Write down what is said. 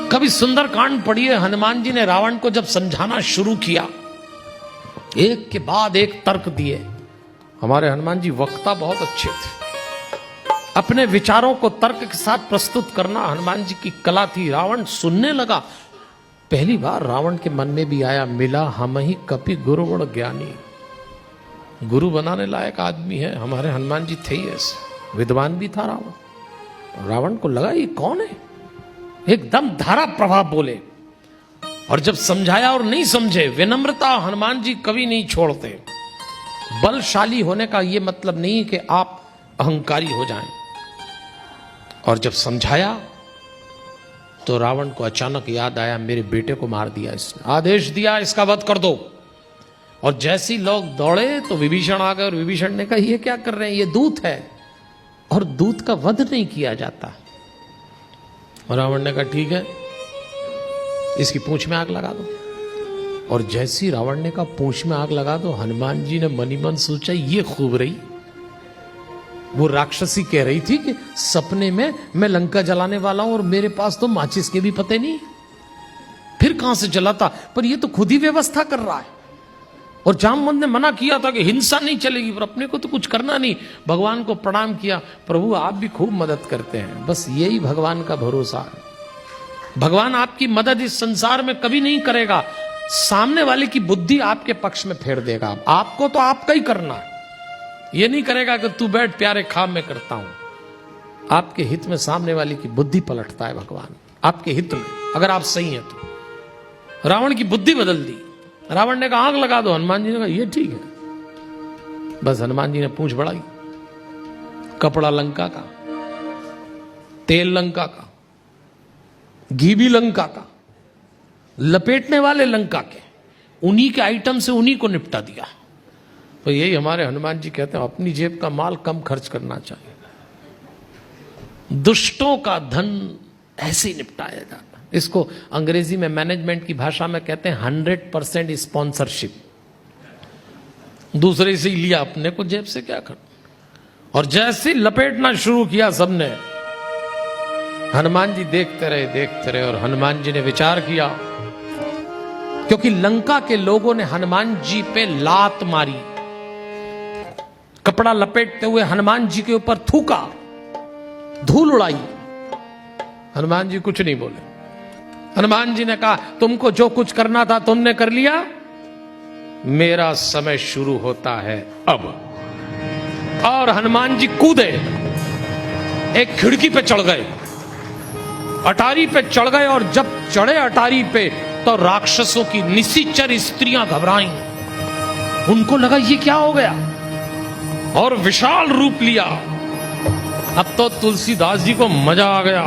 कभी सुंदरकांड पढ़िए, हनुमान जी ने रावण को जब समझाना शुरू किया, एक के बाद एक तर्क दिए। हमारे हनुमान जी वक्ता बहुत अच्छे थे, अपने विचारों को तर्क के साथ प्रस्तुत करना हनुमान जी की कला थी। रावण सुनने लगा। पहली बार रावण के मन में भी आया, मिला हम ही कपि गुरु गुण ज्ञानी। गुरु बनाने लायक आदमी है, हमारे हनुमान जी थे ही ऐसे, विद्वान भी था रावण। रावण को लगा ये कौन है, एकदम धारा प्रभाव बोले। और जब समझाया और नहीं समझे, विनम्रता हनुमान जी कभी नहीं छोड़ते। बलशाली होने का यह मतलब नहीं कि आप अहंकारी हो जाएं। और जब समझाया तो रावण को अचानक याद आया, मेरे बेटे को मार दिया इसने, आदेश दिया इसका वध कर दो। और जैसे ही लोग दौड़े तो विभीषण आ गए, और विभीषण ने कहा ये क्या कर रहे हैं, ये दूत है और दूत का वध नहीं किया जाता। और रावण ने कहा ठीक है, इसकी पूंछ में आग लगा दो। और जैसे ही रावण ने कहा पूंछ में आग लगा दो, हनुमान जी ने मनी मन सोचा ये खूब रही। वो राक्षसी कह रही थी कि सपने में मैं लंका जलाने वाला हूं और मेरे पास तो माचिस के भी पते नहीं, फिर कहां से जलाता, पर ये तो खुद ही व्यवस्था कर रहा है। और जामवंत ने मना किया था कि हिंसा नहीं चलेगी, पर अपने को तो कुछ करना नहीं। भगवान को प्रणाम किया, प्रभु आप भी खूब मदद करते हैं, बस यही भगवान का भरोसा है। भगवान आपकी मदद इस संसार में कभी नहीं करेगा, सामने वाले की बुद्धि आपके पक्ष में फेर देगा। आपको तो आपका ही करना है, ये नहीं करेगा कि तू बैठ प्यारे खाम में करता हूं। आपके हित में सामने वाले की बुद्धि पलटता है भगवान, आपके हित में, अगर आप सही हैं तो। रावण की बुद्धि बदल दी। रावण ने कहा आग लगा दो, हनुमान जी ने कहा ये ठीक है। बस हनुमान जी ने पूंछ बढ़ाई। कपड़ा लंका का, तेल लंका का, घी भी लंका का, लपेटने वाले लंका के, उन्हीं के आइटम से उन्हीं को निपटा दिया। तो यही हमारे हनुमान जी कहते हैं, अपनी जेब का माल कम खर्च करना चाहिए, दुष्टों का धन ऐसे ही निपटाया जाता। इसको अंग्रेजी में मैनेजमेंट की भाषा में कहते हैं 100% स्पॉन्सरशिप। दूसरे से ही लिया, अपने को जेब से क्या कर। और जैसे लपेटना शुरू किया सबने, हनुमान जी देखते रहे। और हनुमान जी ने विचार किया, क्योंकि लंका के लोगों ने हनुमान जी पे लात मारी, कपड़ा लपेटते हुए हनुमान जी के ऊपर थूका, धूल उड़ाई। हनुमान जी कुछ नहीं बोले। हनुमान जी ने कहा तुमको जो कुछ करना था तुमने कर लिया, मेरा समय शुरू होता है अब। और हनुमान जी कूदे, एक खिड़की पे चढ़ गए, अटारी पे चढ़ गए। और जब चढ़े अटारी पे तो राक्षसों की निशिचर स्त्रियां घबराईं। उनको लगा ये क्या हो गया, और विशाल रूप लिया। अब तो तुलसीदास जी को मजा आ गया।